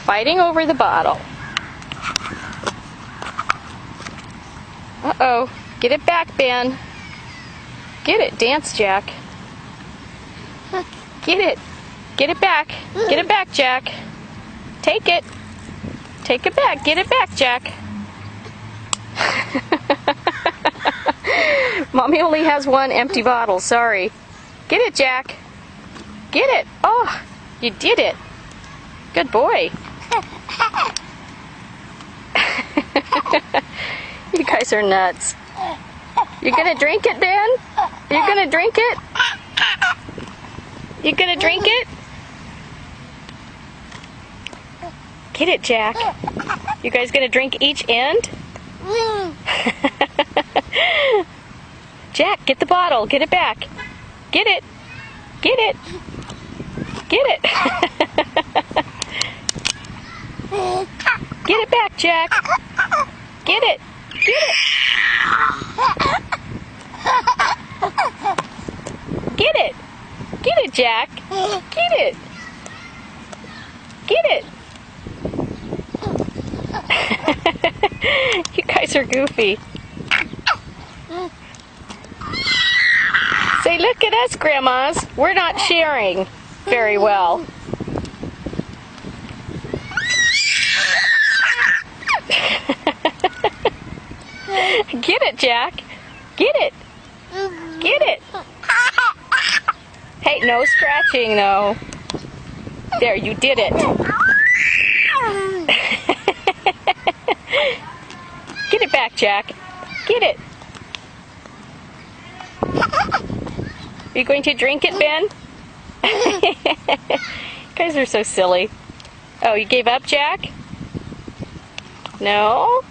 Fighting over the bottle. Uh-oh. Get it back, Ben. Get it. Dance, Jack. Get it. Get it back. Get it back, Jack. Take it. Take it back. Get it back, Jack. Mommy only has one empty bottle. Sorry. Get it, Jack. Get it. Oh, you did it. Good boy. You guys are nuts. You gonna drink it, Ben? You gonna drink it? You gonna drink it? Get it, Jack. You guys gonna drink each end? Jack, get the bottle. Get it back. Get it. Get it. Get it. Get it back, Jack. Get it. Get it. Get it. Get it, Jack. Get it. Get it. You guys are goofy. Say, look at us, Grandmas. We're not sharing very well. Get it, Jack. Get it. Get it. Hey, no scratching, though. There, you did it. Get it back, Jack. Get it. Are you going to drink it, Ben? You guys are so silly. Oh, you gave up, Jack? No?